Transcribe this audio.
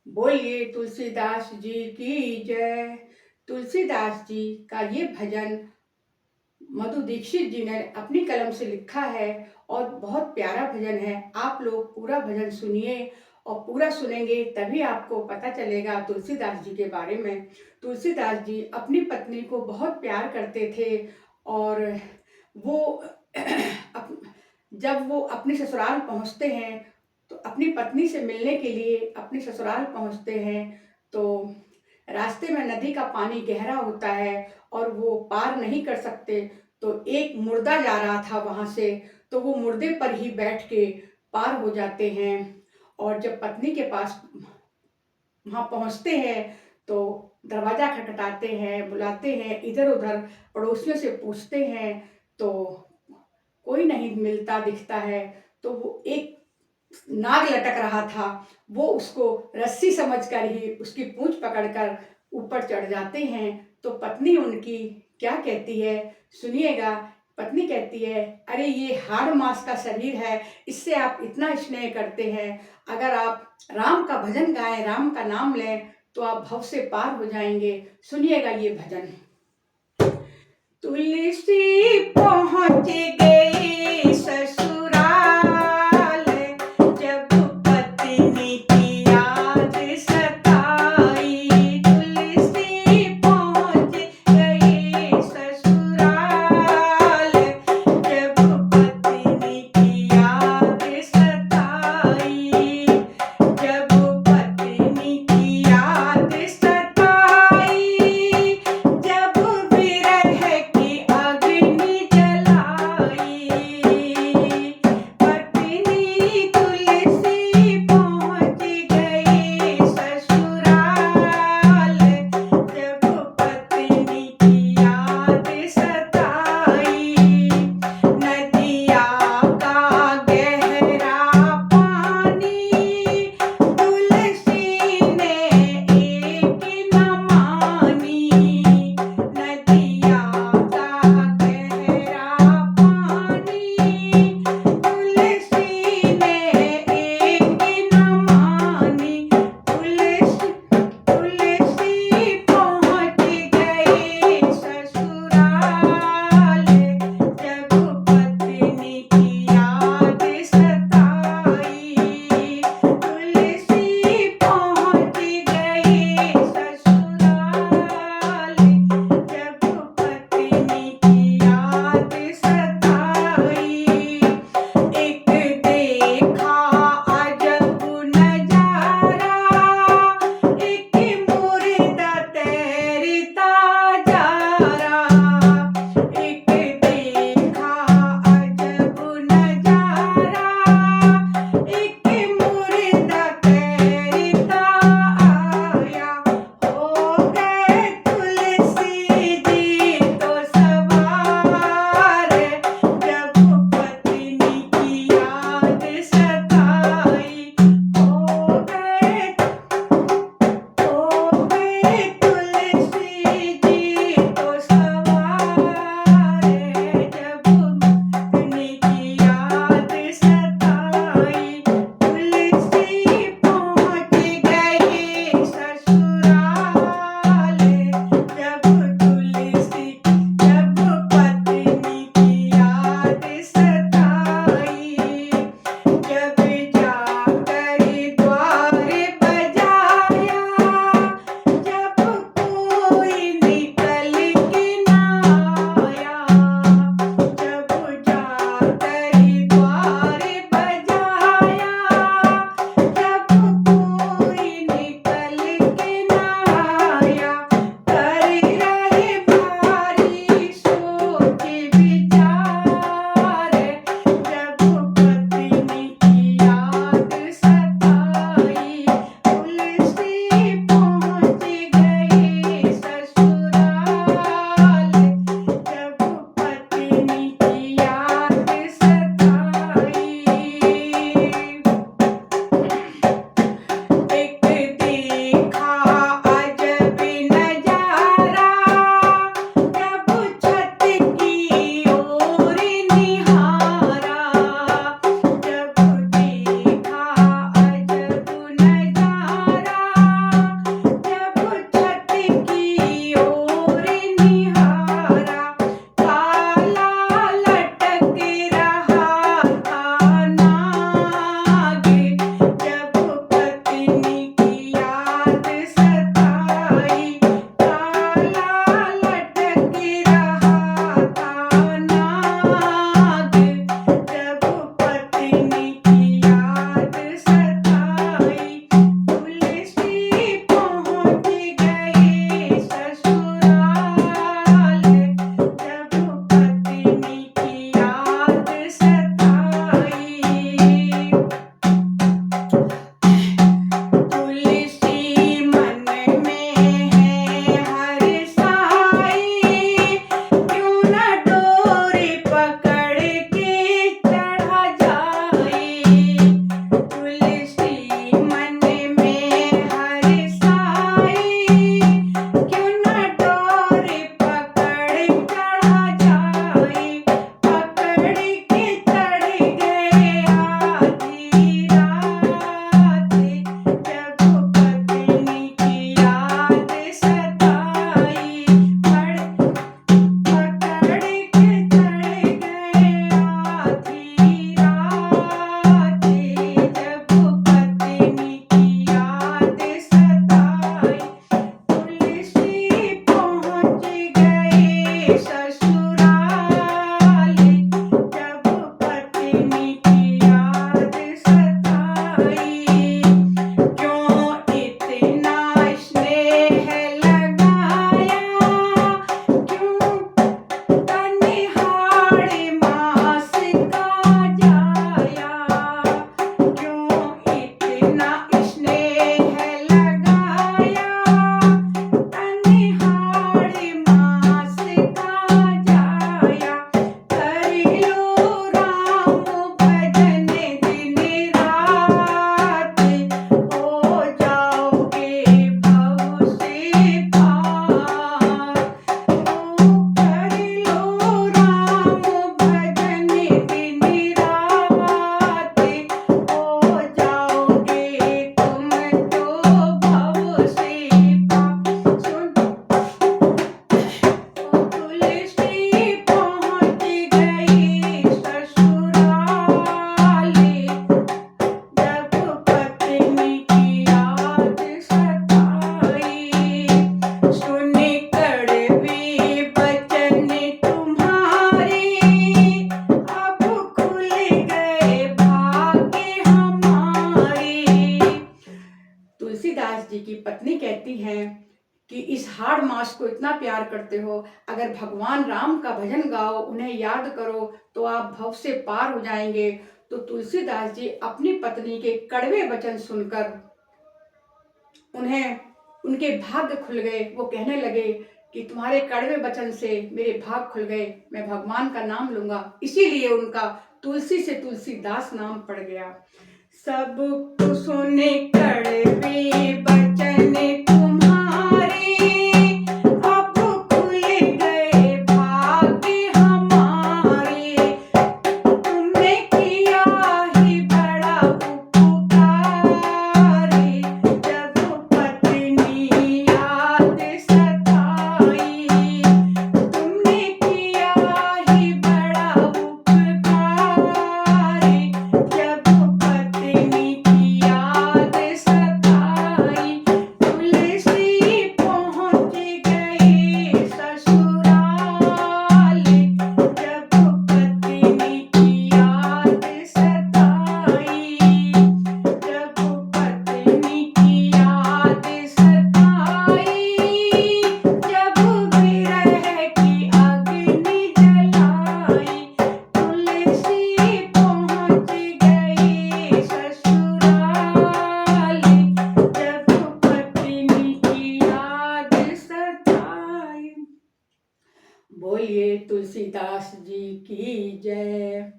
बोलिए तुलसीदास जी की जय। तुलसीदास जी का ये भजन मधु दीक्षित जी ने अपनी कलम से लिखा है और बहुत प्यारा भजन है। आप लोग पूरा भजन सुनिए और पूरा सुनेंगे तभी आपको पता चलेगा तुलसीदास जी के बारे में। तुलसीदास जी अपनी पत्नी को बहुत प्यार करते थे और वो जब वो अपने ससुराल पहुंचते हैं तो अपनी पत्नी से मिलने के लिए अपने ससुराल पहुंचते हैं तो रास्ते में नदी का पानी गहरा होता है और वो पार नहीं कर सकते। तो एक मुर्दा जा रहा था वहां से, तो वो मुर्दे पर ही बैठ के पार हो जाते हैं। और जब पत्नी के पास वहां पहुंचते हैं तो दरवाजा खटखटाते हैं, बुलाते हैं, इधर उधर पड़ोसियों से पूछते हैं तो कोई नहीं मिलता दिखता है। तो वो एक नाग लटक रहा था, वो उसको रस्सी समझकर ही उसकी पूंछ पकड़कर ऊपर चढ़ जाते हैं। तो पत्नी उनकी क्या कहती है सुनिएगा। पत्नी कहती है, अरे ये हाड़ मांस का शरीर है, इससे आप इतना स्नेह करते हैं। अगर आप राम का भजन गाएं, राम का नाम लें तो आप भव से पार हो जाएंगे। सुनिएगा ये भजन। तुलसी पहुँच गई ससुराल, जब पत्नी की याद सताई। तुलसी पहुँच गई ससुराल, जब पत्नी की याद सताई। जब पत्नी की याद सताई, जब विरह की अग्नि जलाई। पत्नी कहती हैं कि इस हाड़ मास को इतना प्यार करते हो, अगर भगवान राम का भजन गाओ, उन्हें याद करो तो आप भव से पार हो जाएंगे। तो तुलसीदास जी अपनी पत्नी के कड़वे वचन सुनकर उन्हें उनके भाग्य खुल गए। वो कहने लगे कि तुम्हारे कड़वे वचन से मेरे भाग खुल गए, मैं भगवान का नाम लूंगा। इसीलिए उनका तुलसी से तुलसीदास नाम पड़ गया। सब सुने कड़वे वचन तुम्हारे, अब खुल गए भाग्य हमारे। तुमने किया ही बड़ा उपकार, जब पत्नी याद सताई। तुमने किया ही बड़ा उपकार, जब पत्नी की याद सताई। तुलसी पहुँच गए ससुराल, जब पत्नी की याद सताई। जब पत्नी की याद सताई, जब विरह की अग्नि जलाई। तुलसी पहुँच गई ससुराल, जब पत्नी की याद सताई। बोलिए तुलसीदास जी की जय।